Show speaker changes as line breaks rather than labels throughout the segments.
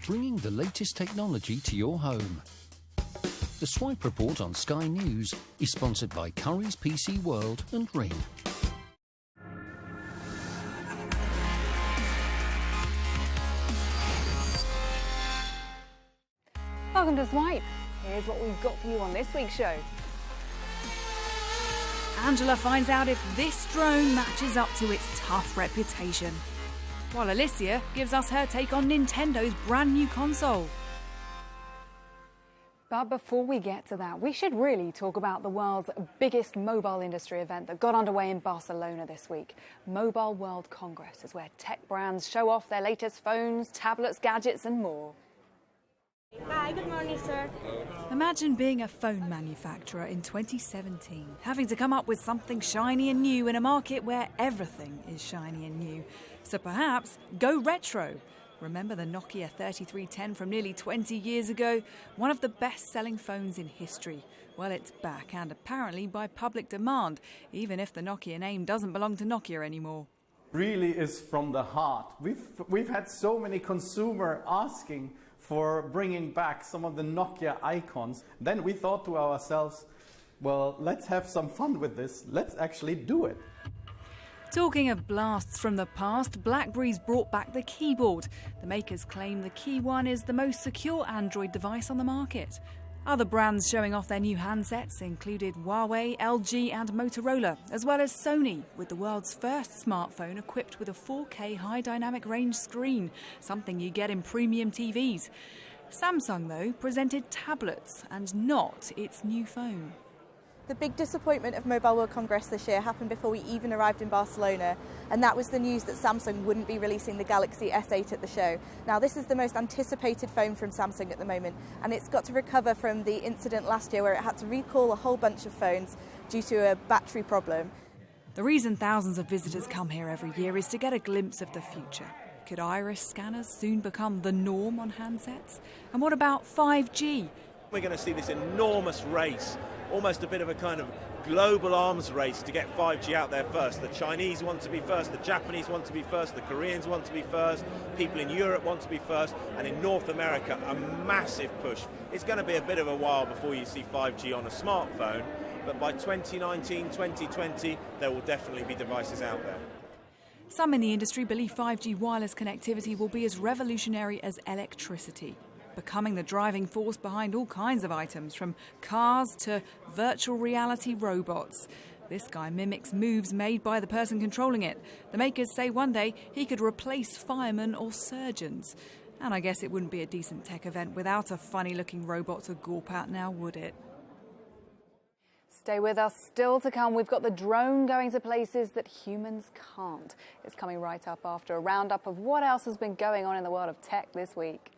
bringing the latest technology to your home. The Swipe Report on Sky News is sponsored by Currys PC World and Ring.
Welcome to Swipe. Here's what we've got for you on this week's show.
Angela finds out if this drone matches up to its tough reputation, while Alysia gives us her take on Nintendo's brand new console.
But before we get to that, we should really talk about the world's biggest mobile industry event that got underway in Barcelona this week. Mobile World Congress is where tech brands show off their latest phones, tablets, gadgets and more.
Hi, good morning, sir.
Imagine being a phone manufacturer in 2017, having to come up with something shiny and new in a market where everything is shiny and new. So perhaps go retro. Remember the Nokia 3310 from nearly 20 years ago? One of the best-selling phones in history. Well, it's back, and apparently by public demand, even if the Nokia name doesn't belong to Nokia anymore.
Really is from the heart. We've had so many consumers asking for bringing back some of the Nokia icons. Then we thought to ourselves, well, let's have some fun with this. Let's actually do it.
Talking of blasts from the past, BlackBerry's brought back the keyboard. The makers claim the Key One is the most secure Android device on the market. Other brands showing off their new handsets included Huawei, LG and Motorola, as well as Sony, with the world's first smartphone equipped with a 4K high dynamic range screen, something you get in premium TVs. Samsung, though, presented tablets and not its new phone.
The big disappointment of Mobile World Congress this year happened before we even arrived in Barcelona, and that was the news that Samsung wouldn't be releasing the Galaxy S8 at the show. Now, this is the most anticipated phone from Samsung at the moment, and it's got to recover from the incident last year where it had to recall a whole bunch of phones due to a battery problem.
The reason thousands of visitors come here every year is to get a glimpse of the future. Could iris scanners soon become the norm on handsets? And what about 5G?
We're going to see this enormous race, almost a bit of a kind of global arms race to get 5G out there first. The Chinese want to be first, the Japanese want to be first, the Koreans want to be first, people in Europe want to be first, and in North America, a massive push. It's going to be a bit of a while before you see 5G on a smartphone, but by 2019, 2020, there will definitely be devices out there.
Some in the industry believe 5G wireless connectivity will be as revolutionary as electricity, becoming the driving force behind all kinds of items, from cars to virtual reality robots. This guy mimics moves made by the person controlling it. The makers say one day he could replace firemen or surgeons. And I guess it wouldn't be a decent tech event without a funny-looking robot to gawp at now, would it?
Stay with us. Still to come, we've got the drone going to places that humans can't. It's coming right up after a roundup of what else has been going on in the world of tech this week.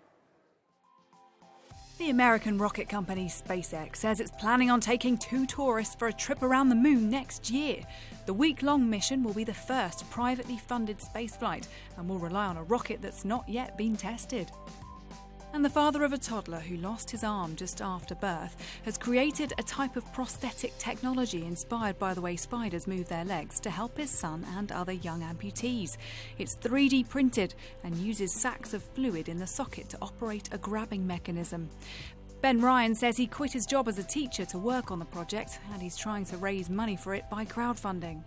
The American rocket company SpaceX says it's planning on taking 2 tourists for a trip around the moon next year. The week-long mission will be the first privately funded spaceflight and will rely on a rocket that's not yet been tested. And the father of a toddler who lost his arm just after birth has created a type of prosthetic technology inspired by the way spiders move their legs to help his son and other young amputees. It's 3D printed and uses sacs of fluid in the socket to operate a grabbing mechanism. Ben Ryan says he quit his job as a teacher to work on the project, and he's trying to raise money for it by crowdfunding.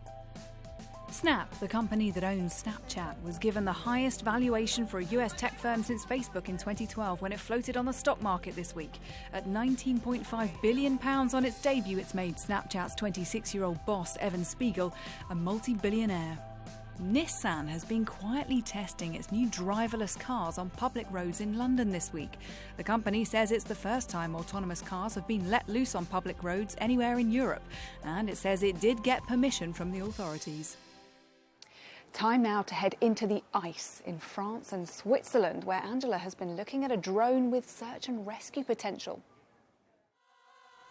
Snap, the company that owns Snapchat, was given the highest valuation for a US tech firm since Facebook in 2012 when it floated on the stock market this week. At £19.5 billion on its debut, it's made Snapchat's 26-year-old boss, Evan Spiegel, a multi-billionaire. Nissan has been quietly testing its new driverless cars on public roads in London this week. The company says it's the first time autonomous cars have been let loose on public roads anywhere in Europe, and it says it did get permission from the authorities.
Time now to head into the ice in France and Switzerland, where Angela has been looking at a drone with search and rescue potential.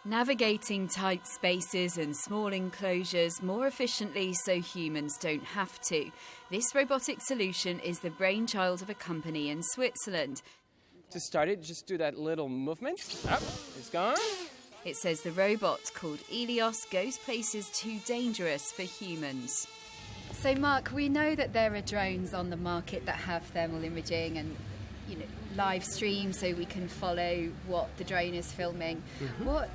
Navigating tight spaces and small enclosures more efficiently so humans don't have to. This robotic solution is the brainchild of a company in Switzerland.
To start it, just do that little movement. Up, it's gone.
It says the robot, called Elios, goes places too dangerous for humans. So, Mark, we know that there are drones on the market that have thermal imaging and, live stream so we can follow what the drone is filming. What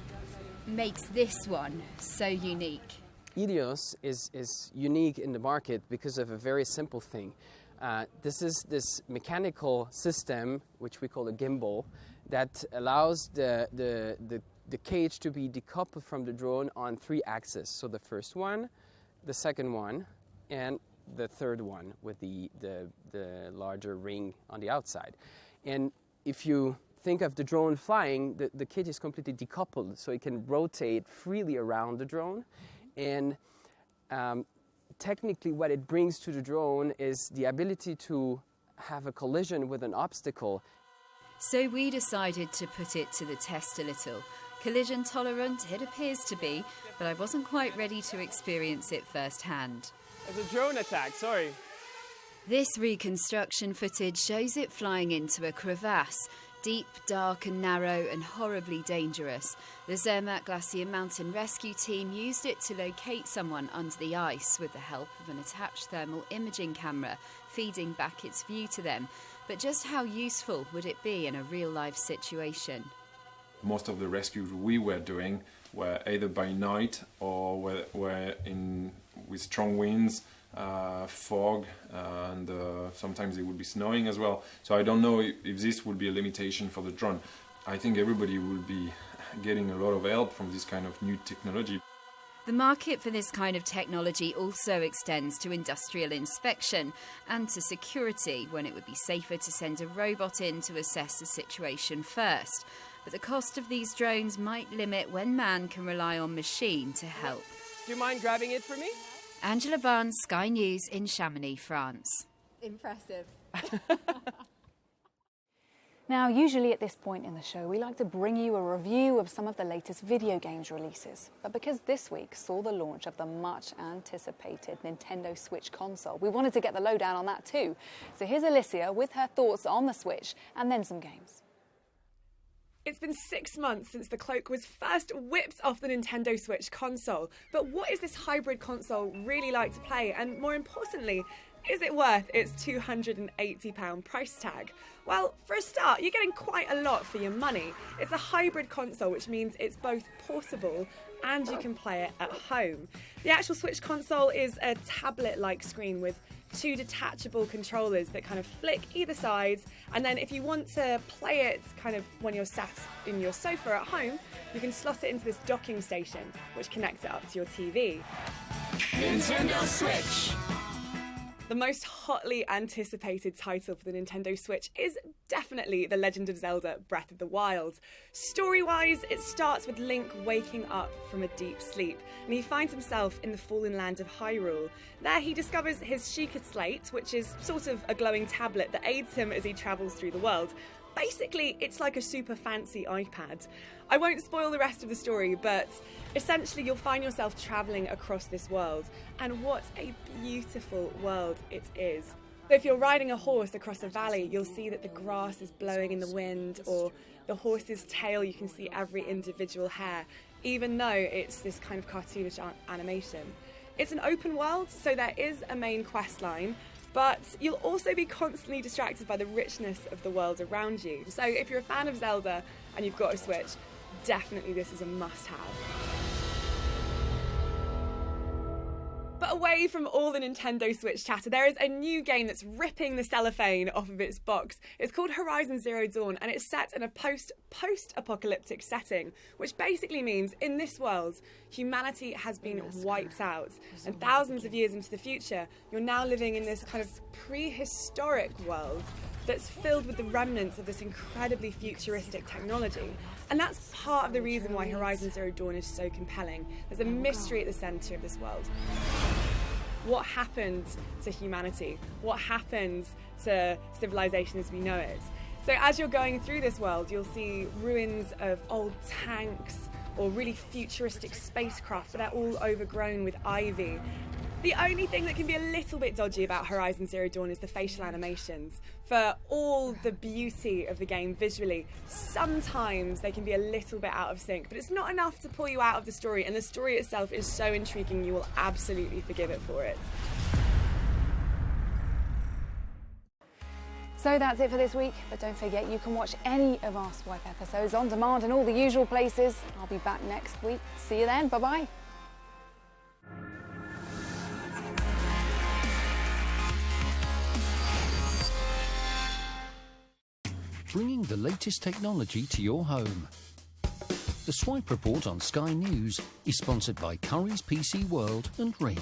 makes this one so unique?
Ilios is unique in the market because of a very simple thing. This is this mechanical system, which we call a gimbal, that allows the cage to be decoupled from the drone on 3 axes. So the first one, the second one, and the third one with the larger ring on the outside. And if you think of the drone flying, the cage is completely decoupled, so it can rotate freely around the drone. And technically what it brings to the drone is the ability to have a collision with an obstacle.
So we decided to put it to the test a little. Collision tolerant it appears to be, but I wasn't quite ready to experience it firsthand.
There's a drone attack, sorry.
This reconstruction footage shows it flying into a crevasse. Deep, dark and narrow and horribly dangerous. The Zermatt Glacier Mountain Rescue Team used it to locate someone under the ice with the help of an attached thermal imaging camera, feeding back its view to them. But just how useful would it be in a real-life situation?
Most of the rescues we were doing were either by night or were with strong winds, fog, and sometimes it would be snowing as well. So I don't know if this would be a limitation for the drone. I think everybody will be getting a lot of help from this kind of new technology.
The market for this kind of technology also extends to industrial inspection and to security, when it would be safer to send a robot in to assess the situation first. But the cost of these drones might limit when man can rely on machine to help.
Do you mind grabbing it for me?
Angela Barnes, Sky News in Chamonix, France.
Impressive. Now, usually at this point in the show, we like to bring you a review of some of the latest video games releases. But because this week saw the launch of the much-anticipated Nintendo Switch console, we wanted to get the lowdown on that too. So here's Alysia with her thoughts on the Switch and then some games.
It's been 6 months since the cloak was first whipped off the Nintendo Switch console. But what is this hybrid console really like to play? And more importantly, is it worth its £280 price tag? Well, for a start, you're getting quite a lot for your money. It's a hybrid console, which means it's both portable and you can play it at home. The actual Switch console is a tablet-like screen with 2 detachable controllers that kind of flick either side, and then if you want to play it kind of when you're sat in your sofa at home, you can slot it into this docking station which connects it up to your TV.
Nintendo Switch!
The most hotly anticipated title for the Nintendo Switch is definitely The Legend of Zelda Breath of the Wild. Story-wise, it starts with Link waking up from a deep sleep, and he finds himself in the fallen land of Hyrule. There he discovers his Sheikah Slate, which is sort of a glowing tablet that aids him as he travels through the world. Basically, it's like a super fancy iPad. I won't spoil the rest of the story, but essentially you'll find yourself travelling across this world, and what a beautiful world it is. So if you're riding a horse across a valley, you'll see that the grass is blowing in the wind, or the horse's tail, you can see every individual hair, even though it's this kind of cartoonish animation. It's an open world, so there is a main quest line, but you'll also be constantly distracted by the richness of the world around you. So if you're a fan of Zelda and you've got a Switch, definitely this is a must-have. But away from all the Nintendo Switch chatter, there is a new game that's ripping the cellophane off of its box. It's called Horizon Zero Dawn, and it's set in a post-apocalyptic setting, which basically means in this world, humanity has been wiped out. And thousands of years into the future, you're now living in this kind of prehistoric world that's filled with the remnants of this incredibly futuristic technology. And that's part of the reason why Horizon Zero Dawn is so compelling. There's a mystery at the centre of this world. What happened to humanity? What happened to civilization as we know it? So as you're going through this world, you'll see ruins of old tanks or really futuristic spacecraft, but they're all overgrown with ivy. The only thing that can be a little bit dodgy about Horizon Zero Dawn is the facial animations. For all the beauty of the game visually, sometimes they can be a little bit out of sync, but it's not enough to pull you out of the story, and the story itself is so intriguing you will absolutely forgive it for it.
So that's it for this week, but don't forget you can watch any of our Swipe episodes on demand in all the usual places. I'll be back next week. See you then. Bye-bye.
Bringing the latest technology to your home. The Swipe Report on Sky News is sponsored by Currys PC World and Ring.